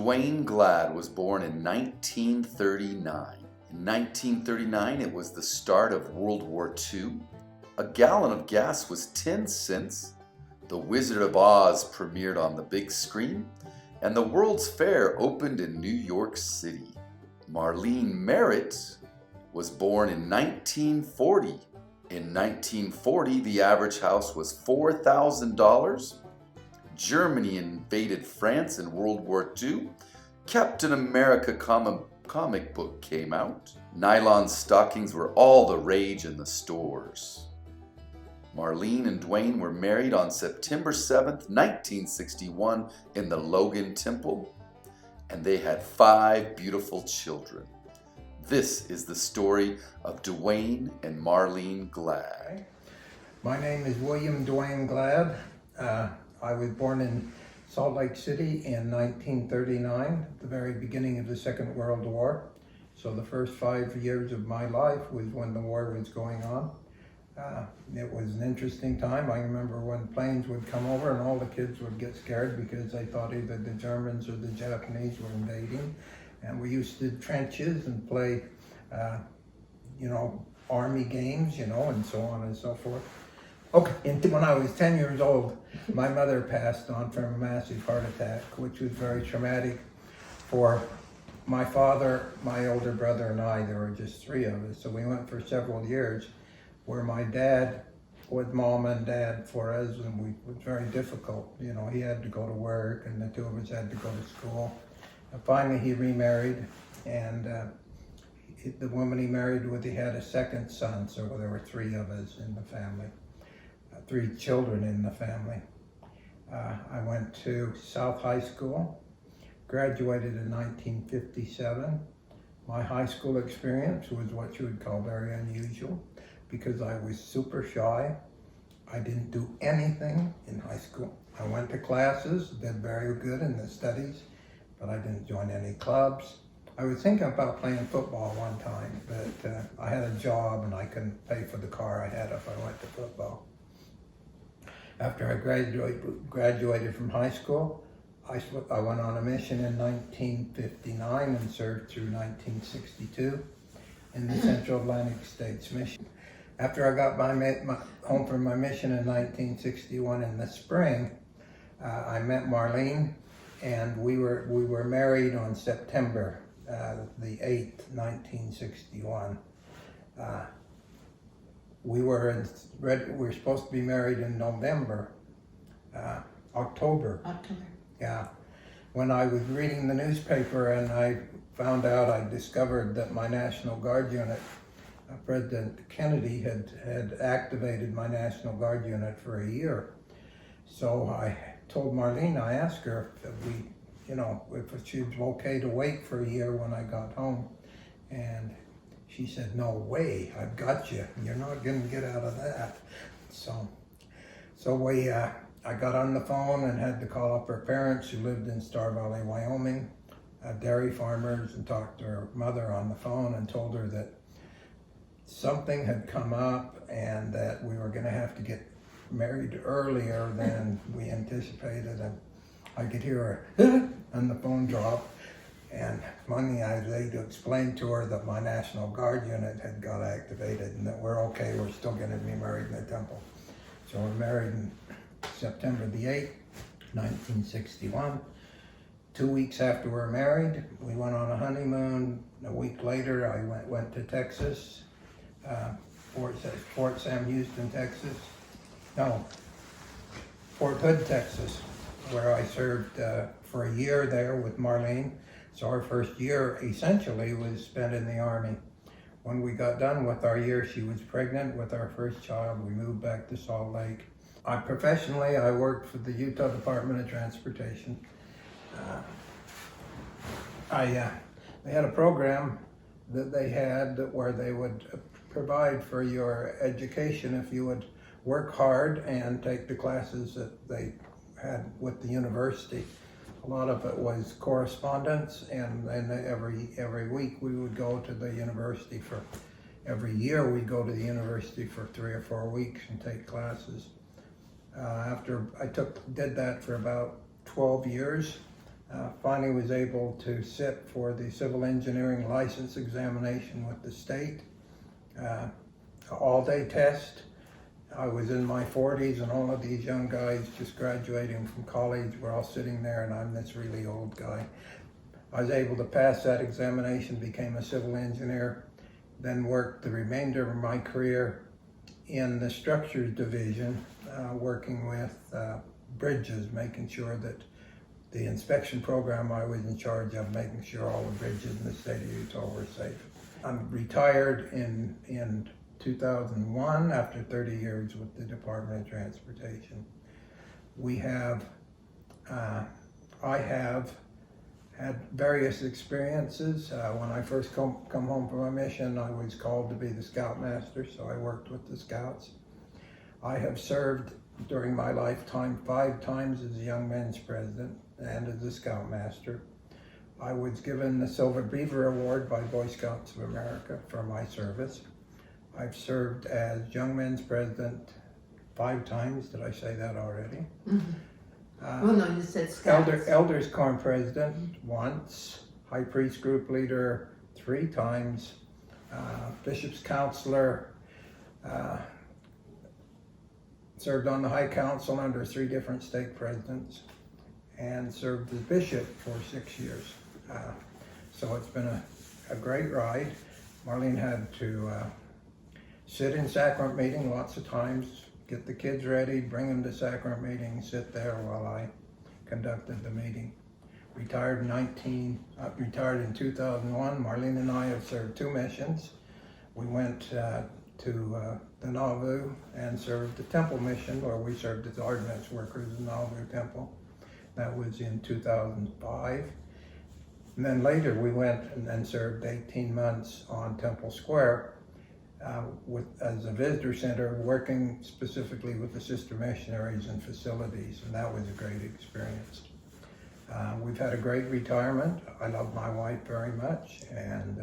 Marlene Glad was born in 1939. In 1939, it was the start of World War II. A gallon of gas was 10 cents. The Wizard of Oz premiered on the big screen, and the World's Fair opened in New York City. Marlene Merritt was born in 1940. In 1940, the average house was $4,000. Germany invaded France in World War II. Captain America comic book came out. Nylon stockings were all the rage in the stores. Marlene and Dwayne were married on September 7th, 1961 in the Logan Temple, and they had 5 beautiful children. This is the story of Dwayne and Marlene Glad. My name is William Dwayne Glad. I was born in Salt Lake City in 1939, at the very beginning of the Second World War. So the first 5 years of my life was when the war was going on. It was an interesting time. I remember when planes would come over and all the kids would get scared because they thought either the Germans or the Japanese were invading. And we used to trenches and play, army games, and so on and so forth. Okay, and when I was 10 years old, my mother passed on from a massive heart attack, which was very traumatic for my father, my older brother, and I. There were just 3 of us. So we went for several years where my dad was mom and dad for us, and it was very difficult. He had to go to work, and the 2 of us had to go to school. And finally, he remarried, and the woman he married with, he had a second son, so there were 3 of us in the family, 3 children in the family. I went to South High School, graduated in 1957. My high school experience was what you would call very unusual because I was super shy. I didn't do anything in high school. I went to classes, did very good in the studies, but I didn't join any clubs. I was thinking about playing football one time, but I had a job and I couldn't pay for the car I had if I went to football. After I graduated from high school, I went on a mission in 1959 and served through 1962 in the Central Atlantic States Mission. After I got home from my mission in 1961 in the spring, I met Marlene, and we were married on September the 8th, 1961. We were supposed to be married in November, October. Yeah. When I was reading the newspaper and I discovered that my National Guard unit, President Kennedy had activated my National Guard unit for a year. So I told Marlene, I asked her if she was okay to wait for a year when I got home. And she said, no way, I've got you. You're not going to get out of that. So I got on the phone and had to call up her parents who lived in Star Valley, Wyoming, dairy farmers, and talked to her mother on the phone and told her that something had come up and that we were going to have to get married earlier than we anticipated. And I could hear her and the phone drop. And finally I was able to explain to her that my National Guard unit had got activated and that we're okay, we're still going to be married in the temple. So we're married in September the 8th, 1961. 2 weeks after we're married, we went on a honeymoon. A week later, I went to Texas, Fort Sam Houston, Texas. No, Fort Hood, Texas, where I served for a year there with Marlene. So our first year essentially was spent in the Army. When we got done with our year, she was pregnant with our first child. We moved back to Salt Lake. Professionally, I worked for the Utah Department of Transportation. They had a program that they had where they would provide for your education if you would work hard and take the classes that they had with the university. A lot of it was correspondence, and every week we would go to the university every year we'd go to the university for 3 or 4 weeks and take classes. After I did that for about 12 years, Finally was able to sit for the civil engineering license examination with the state. All-day test. I was in my 40s and all of these young guys just graduating from college were all sitting there and I'm this really old guy. I was able to pass that examination, became a civil engineer, then worked the remainder of my career in the structures division, working with bridges, making sure that the inspection program I was in charge of, making sure all the bridges in the state of Utah were safe. I'm retired in 2001 after 30 years with the Department of Transportation. I have had various experiences. When I first come home from a mission, I was called to be the scoutmaster, so I worked with the scouts. I have served during my lifetime 5 times as a young men's president and as a scoutmaster. I was given the Silver Beaver Award by Boy Scouts of America for my service. I've served as young men's president 5 times. Did I say that already? Mm-hmm. Well, no, you said scouts. Elders Quorum president once, high priest group leader 3 times, bishop's counselor, served on the high council under 3 different stake presidents, and served as bishop for 6 years. So it's been a great ride. Marlene had to sit in sacrament meeting lots of times, get the kids ready, bring them to sacrament meeting, sit there while I conducted the meeting. Retired in 2001. Marlene and I have served 2 missions. We went to the Nauvoo and served the temple mission where we served as ordnance workers in the Nauvoo temple. That was in 2005. And then later we went and served 18 months on Temple Square as a visitor center, working specifically with the sister missionaries and facilities, and that was a great experience. We've had a great retirement. I love my wife very much, and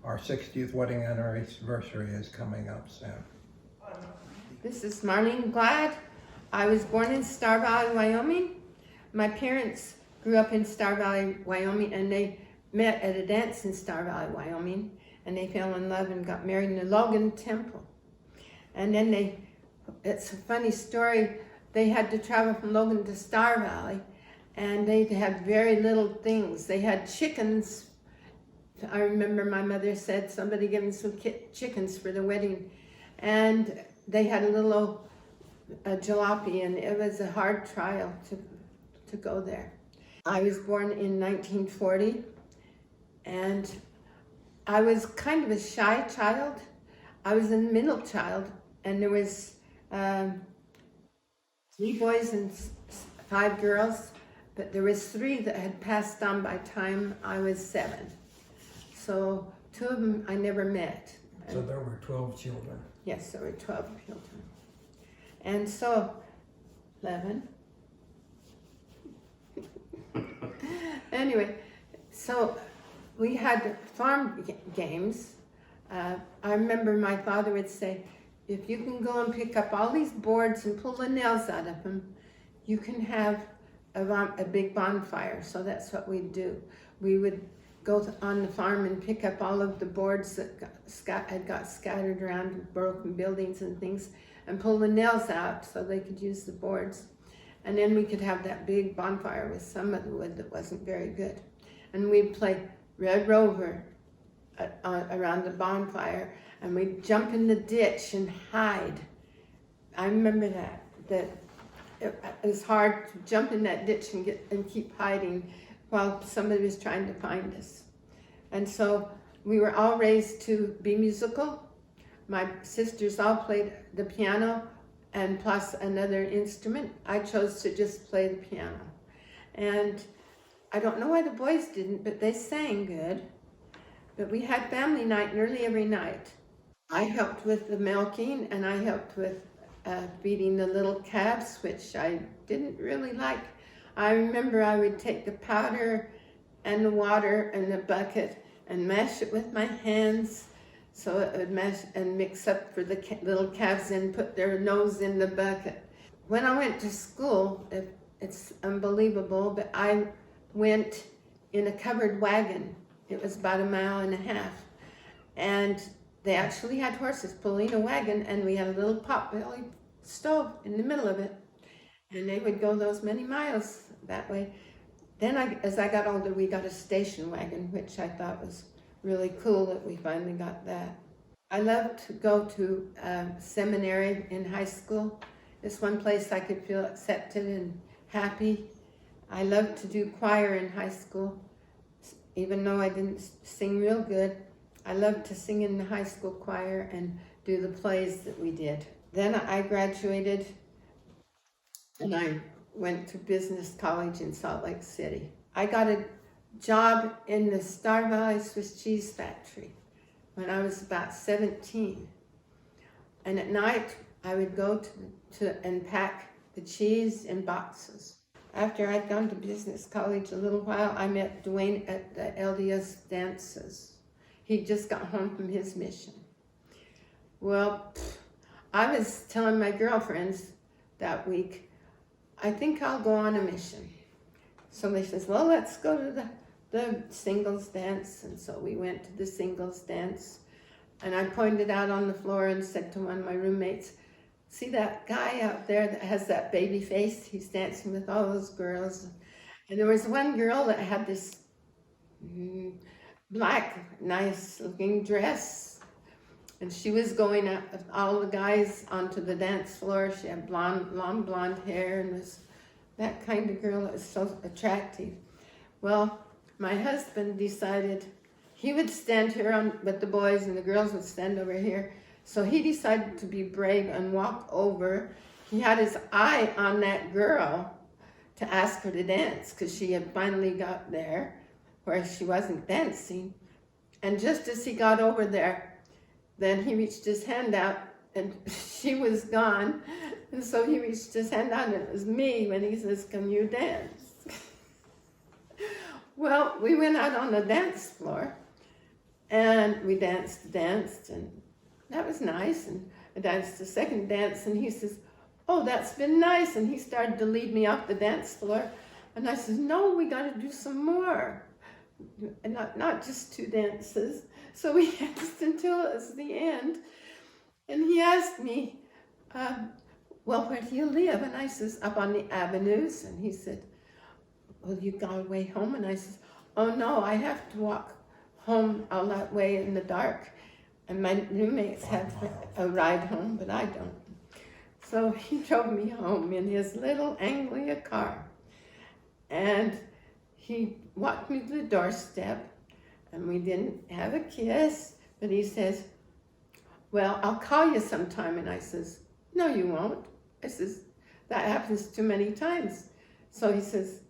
our 60th wedding anniversary is coming up soon. This is Marlene Glad. I was born in Star Valley, Wyoming. My parents grew up in Star Valley, Wyoming, and they met at a dance in Star Valley, Wyoming, and they fell in love and got married in the Logan Temple. And then it's a funny story, they had to travel from Logan to Star Valley, and they had very little things. They had chickens. I remember my mother said somebody gave them some chickens for the wedding, and they had a little jalopy, and it was a hard trial to go there. I was born in 1940, and I was kind of a shy child. I was a middle child, and there was 3 boys and 5 girls, but there was 3 that had passed on by the time I was 7. So 2 of them I never met. So there were 12 children. Yes, there were 12 children. And so, 11. Anyway, so we had farm games. I remember my father would say, if you can go and pick up all these boards and pull the nails out of them, you can have a big bonfire. So that's what we'd do. We would go on the farm and pick up all of the boards that had got scattered around broken buildings and things and pull the nails out so they could use the boards. And then we could have that big bonfire with some of the wood that wasn't very good. And we'd play Red Rover around the bonfire, and we'd jump in the ditch and hide. I remember that it was hard to jump in that ditch and keep hiding while somebody was trying to find us. And so we were all raised to be musical. My sisters all played the piano and plus another instrument. I chose to just play the piano. And I don't know why the boys didn't, but they sang good. But we had family night nearly every night. I helped with the milking, and I helped with feeding the little calves, which I didn't really like. I remember I would take the powder and the water and the bucket and mash it with my hands so it would mash and mix up for the little calves and put their nose in the bucket. When I went to school, it's unbelievable, but I went in a covered wagon. It was about 1.5 miles. And they actually had horses pulling a wagon, and we had a little pot-bellied stove in the middle of it. And they would go those many miles that way. Then as I got older, we got a station wagon, which I thought was really cool that we finally got that. I loved to go to seminary in high school. It's one place I could feel accepted and happy. I loved to do choir in high school, even though I didn't sing real good. I loved to sing in the high school choir and do the plays that we did. Then I graduated and I went to business college in Salt Lake City. I got a job in the Star Valley Swiss cheese factory when I was about 17. And at night, I would go to and pack the cheese in boxes. After I'd gone to business college a little while, I met Dwayne at the LDS dances. He just got home from his mission. Well, I was telling my girlfriends that week, I think I'll go on a mission. So they says, well, let's go to the singles dance. And so we went to the singles dance. And I pointed out on the floor and said to one of my roommates, see that guy out there that has that baby face? He's dancing with all those girls. And there was one girl that had this black, nice looking dress. And she was going out with all the guys onto the dance floor. She had long blonde hair and was that kind of girl that was so attractive. Well, my husband decided he would stand here with the boys and the girls would stand over here. So he decided to be brave and walk over. He had his eye on that girl to ask her to dance because she had finally got there where she wasn't dancing. And just as he got over there, then he reached his hand out and she was gone. And so he reached his hand out and it was me when he says, can you dance? Well, we went out on the dance floor and we danced, and that was nice. And I danced the second dance and he says, oh, that's been nice. And he started to lead me off the dance floor. And I said, no, we got to do some more. And not just 2 dances. So we danced until it was the end. And he asked me, well, where do you live? And I says, up on the avenues. And he said, well, you got a way home? And I says, oh no, I have to walk home all that way in the dark. And my roommates have a ride home, but I don't. So he drove me home in his little Anglia car. And he walked me to the doorstep, and we didn't have a kiss, but he says, well, I'll call you sometime. And I says, no, you won't. I says, that happens too many times. So he says,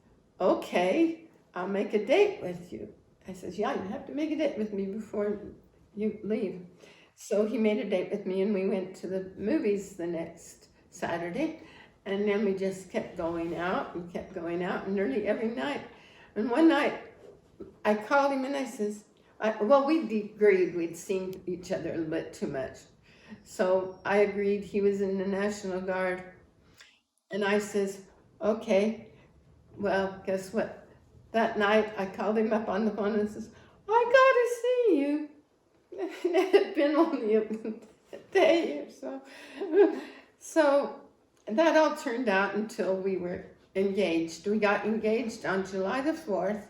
okay, I'll make a date with you. I says, yeah, you have to make a date with me before you leave. So he made a date with me and we went to the movies the next Saturday. And then we just kept going out and nearly every night. And one night I called him and I says, we agreed we'd seen each other a little bit too much. So I agreed he was in the National Guard. And I says, okay, well, guess what? That night I called him up on the phone and says, I gotta see you. It had been only a day or so. So that all turned out until we were engaged. We got engaged on July the 4th.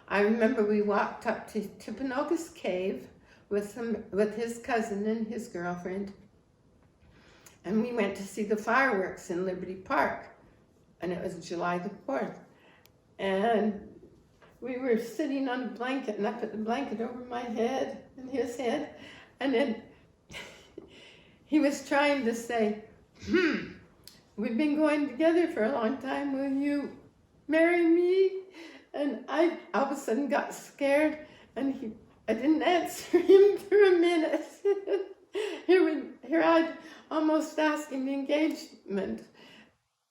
I remember we walked up to Timpanogos Cave with his cousin and his girlfriend. And we went to see the fireworks in Liberty Park. And it was July the 4th. And we were sitting on a blanket, and I put the blanket over my head and his head. And then he was trying to say, we've been going together for a long time. Will you marry me? And I all of a sudden got scared, and I didn't answer him for a minute. Here I'd almost asked him engagement.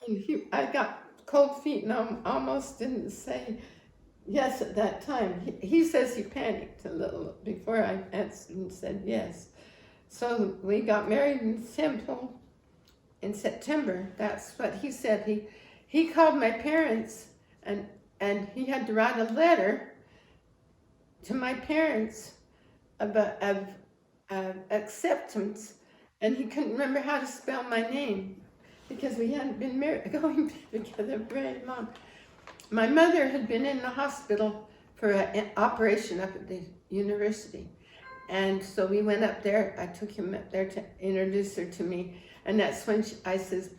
And I got cold feet and I almost didn't say yes at that time. He says he panicked a little before I answered and said yes. So we got married in Temple in September. That's what he said. He called my parents and and he had to write a letter to my parents of acceptance, and he couldn't remember how to spell my name because we hadn't been going together very long. My mother had been in the hospital for an operation up at the university, and so we went up there. I took him up there to introduce her to me, and that's when I says,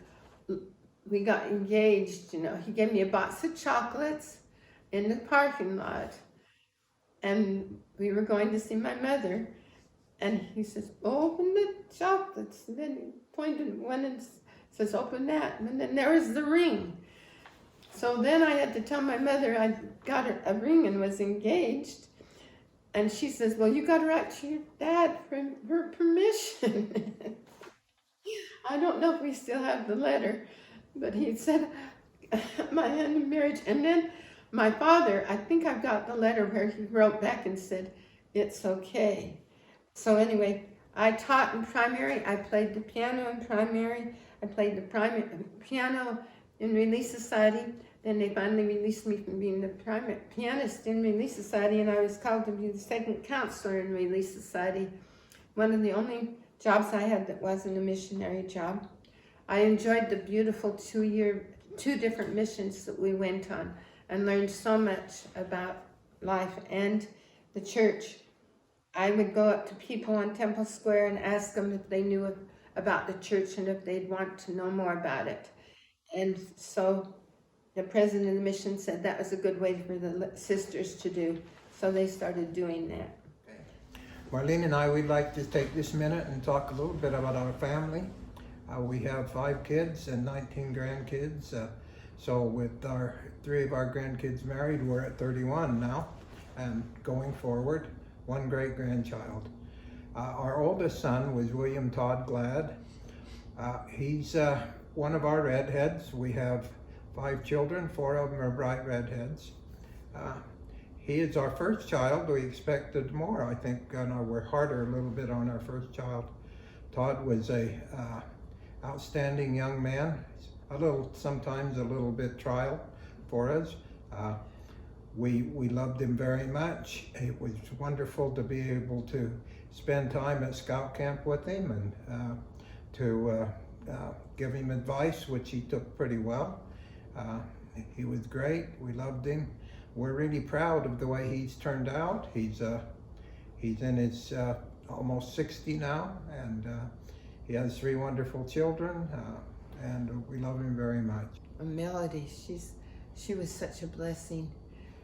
we got engaged. He gave me a box of chocolates in the parking lot, and we were going to see my mother, and he says, open the chocolates. And then he pointed at one and says, open that. And then there was the ring. So then I had to tell my mother I got her a ring and was engaged. And she says, well, you got to write to your dad for permission. I don't know if we still have the letter, but he said, my hand in marriage. And then my father, I think I've got the letter where he wrote back and said, it's okay. So anyway, I taught in primary. I played the piano in primary. I played the piano in Relief Society. Then they finally released me from being the pianist in Relief Society, and I was called to be the second counselor in Relief Society. One of the only jobs I had that wasn't a missionary job. I enjoyed the beautiful 2 different missions that we went on, and learned so much about life and the church. I would go up to people on Temple Square and ask them if they knew about the church and if they'd want to know more about it. And so the president of the mission said that was a good way for the sisters to do. So they started doing that. Marlene and I, we'd like to take this minute and talk a little bit about our family. We have 5 kids and 19 grandkids. So with 3 of our grandkids married, we're at 31 now, and going forward, 1 great-grandchild. Our oldest son was William Todd Glad. He's one of our redheads. We have 5 children, 4 of them are bright redheads. He is our first child. We expected more. I think we're harder a little bit on our first child. Todd was a outstanding young man. Sometimes a little bit trial for us. We loved him very much. It was wonderful to be able to spend time at scout camp with him and to give him advice, which he took pretty well. He was great. We loved him. We're really proud of the way he's turned out. He's in his almost 60 now, and he has 3 wonderful children, and we love him very much. Melody, she was such a blessing.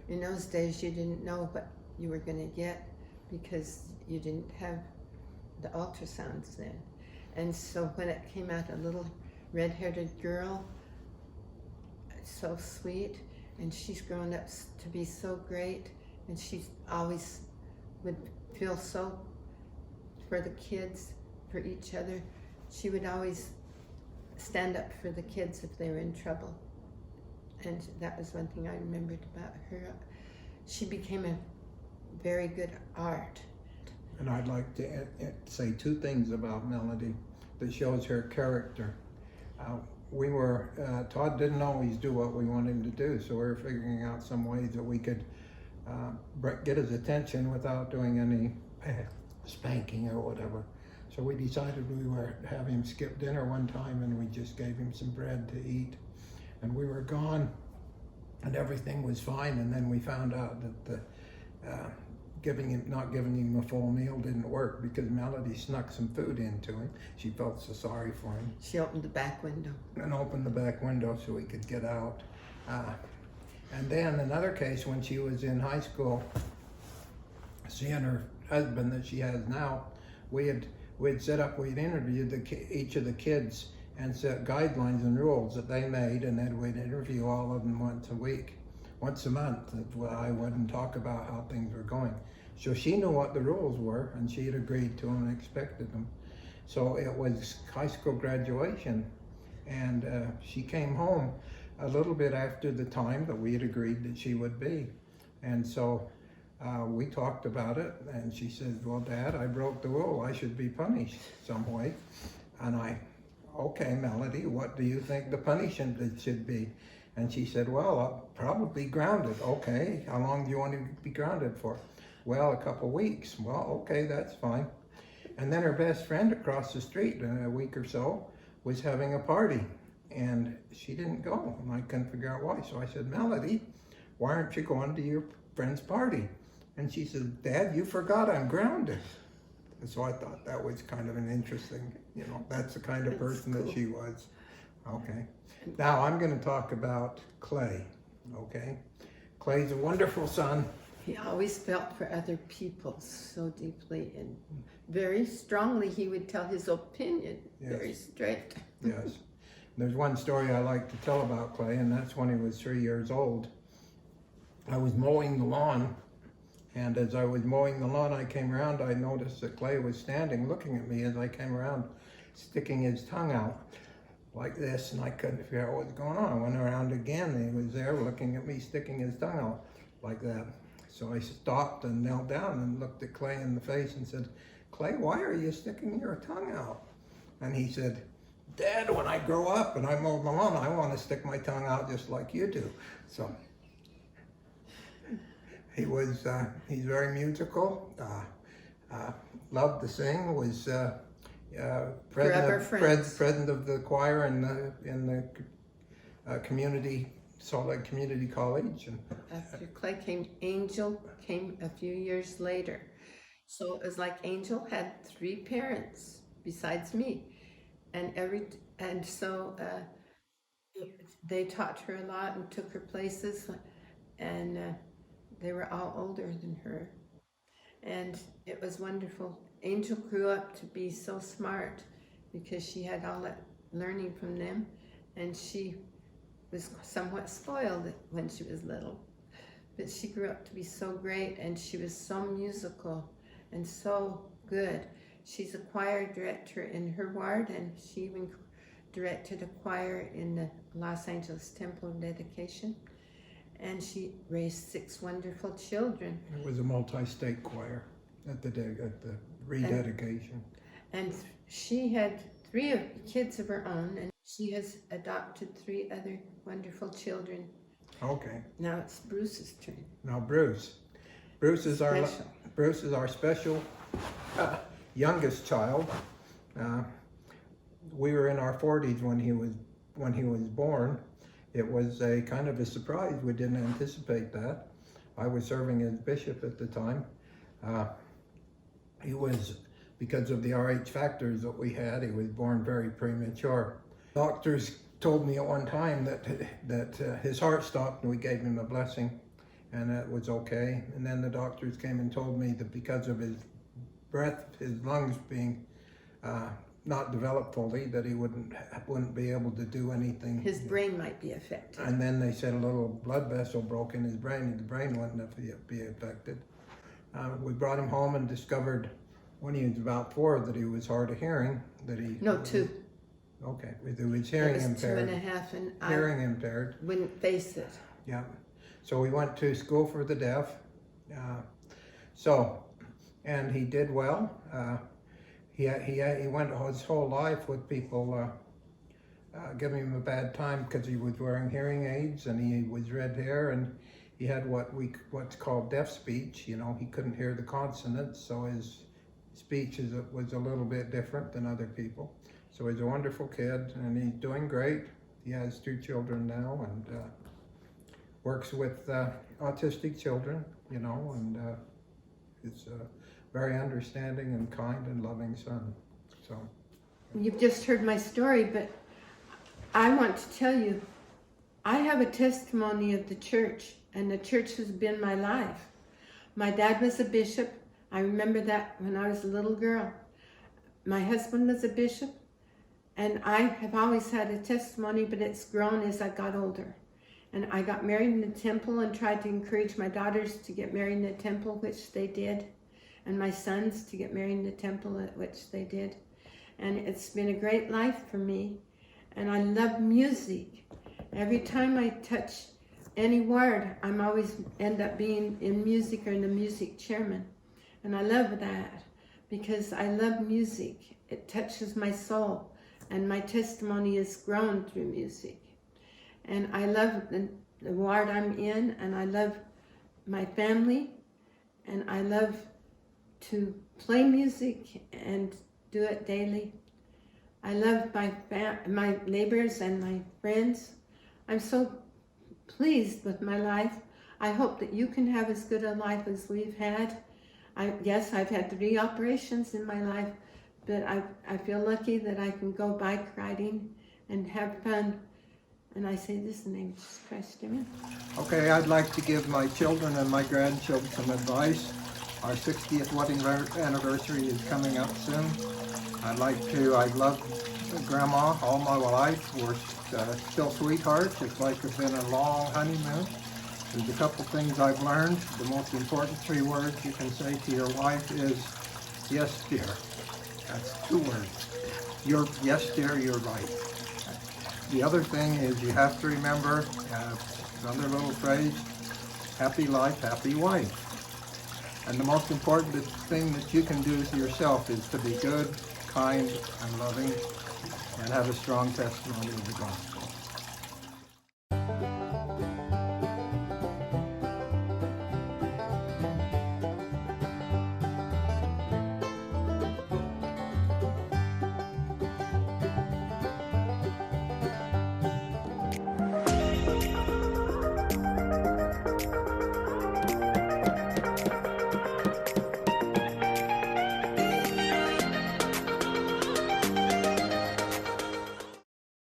In those days, you didn't know what you were going to get because you didn't have the ultrasounds then. And so when it came out, a little red-haired girl, so sweet, and she's grown up to be so great, and she always would feel so for the kids, for each other. She would always stand up for the kids if they were in trouble. And that was one thing I remembered about her. She became a very good art. And I'd like to say 2 things about Melody that shows her character. Todd didn't always do what we wanted him to do, so we were figuring out some ways that we could get his attention without doing any spanking or whatever. So we decided we would have him skip dinner one time, and we just gave him some bread to eat. And we were gone, and everything was fine. And then we found out that not giving him a full meal didn't work because Melody snuck some food into him. She felt so sorry for him. She opened the back window. And opened the back window so he could get out. And then another case, when she was in high school, she and her husband that she has now, we'd interviewed each of the kids and set guidelines and rules that they made, and then we'd interview all of them once a month. I wouldn't talk about how things were going. So she knew what the rules were, and she had agreed to them and expected them. So it was high school graduation, and she came home a little bit after the time that we had agreed that she would be. And so we talked about it, and she said, well, Dad, I broke the rule. I should be punished some way. And okay, Melody, what do you think the punishment should be? And she said, well, I'll probably be grounded. Okay, how long do you want to be grounded for? Well, a couple weeks. Well, okay, that's fine. And then her best friend across the street in a week or so was having a party, and she didn't go, and I couldn't figure out why. So I said, Melody, why aren't you going to your friend's party? And she said, Dad, you forgot I'm grounded. And so I thought that was kind of an interesting, that's the kind of person that she was. Okay. Now I'm going to talk about Clay. Okay. Clay's a wonderful son. He always felt for other people so deeply, and very strongly he would tell his opinion, Yes. very straight. Yes. There's one story I like to tell about Clay, and that's when he was 3 years old. I was mowing the lawn, and as I was mowing the lawn, I came around, I noticed that Clay was standing looking at me as I came around, sticking his tongue out like this, and I couldn't figure out what was going on. I went around again, and he was there looking at me, sticking his tongue out like that. So I stopped and knelt down and looked at Clay in the face and said, Clay, why are you sticking your tongue out? And he said, Dad, when I grow up and I mow the lawn, I want to stick my tongue out just like you do. So he's very musical, loved to sing, was president of the choir in the community, Salt Lake Community College. And After Clay came, Angel came a few years later. So it was like Angel had 3 parents besides me, and so they taught her a lot and took her places, and they were all older than her, and it was wonderful. Angel grew up to be so smart because she had all that learning from them, and she was somewhat spoiled when she was little, but she grew up to be so great, and she was so musical and so good. She's a choir director in her ward, and she even directed a choir in the Los Angeles Temple of Dedication, and she raised 6 wonderful children. it was a multi-state choir at the rededication. And she had 3 kids of her own, and she has adopted 3 other wonderful children. Okay. Now it's Bruce's turn. Now Bruce is our special youngest child. We were in our 40s when he was born. It was a kind of a surprise. We didn't anticipate that. I was serving as bishop at the time. He was, because of the RH factors that we had, he was born very premature. Doctors told me at one time that his heart stopped, and we gave him a blessing, and that was okay. And then the doctors came and told me that because of his breath, his lungs being not developed fully, that he wouldn't be able to do anything. His brain might be affected. And then they said a little blood vessel broke in his brain, and the brain wouldn't be affected. We brought him home and discovered when he was about 4 that he was hard of hearing. No, 2. Okay, he was hearing impaired. 2.5, and I Hearing impaired. wouldn't face it. Yeah. So we went to school for the deaf. And he did well. He went his whole life with people giving him a bad time because he was wearing hearing aids, and he was red hair, and he had what's called deaf speech. He couldn't hear the consonants, so his speech was a little bit different than other people. So he's a wonderful kid, and he's doing great. He has 2 children now, and works with autistic children, and is a very understanding and kind and loving son. So You've just heard my story, but I want to tell you, I have a testimony of the church, and the church has been my life. My dad was a bishop. I remember that when I was a little girl. My husband was a bishop, and I have always had a testimony, but it's grown as I got older. And I got married in the temple and tried to encourage my daughters to get married in the temple, which they did, and my sons to get married in the temple, which they did. And it's been a great life for me. And I love music. Every time I touch any word, I'm always end up being in music or in the music chairman. And I love that because I love music. It touches my soul, and my testimony has grown through music. and I love the ward I'm in, and I love my family, and I love to play music and do it daily. I love my neighbors and my friends. I'm so pleased with my life. I hope that you can have as good a life as we've had. Yes, I've had 3 operations in my life, but I feel lucky that I can go bike riding and have fun. And I say this in the name of Jesus Christ, amen. Okay, I'd like to give my children and my grandchildren some advice. Our 60th wedding anniversary is coming up soon. I've loved Grandma all my life. We're still sweethearts. It's like it's been a long honeymoon. There's a couple things I've learned. The most important 3 words you can say to your wife is, yes, dear. That's 2 words. Yes, dear, you're right. The other thing is you have to remember, another little phrase, happy life, happy wife. And the most important thing that you can do to yourself is to be good, kind, and loving, and have a strong testimony of the gospel.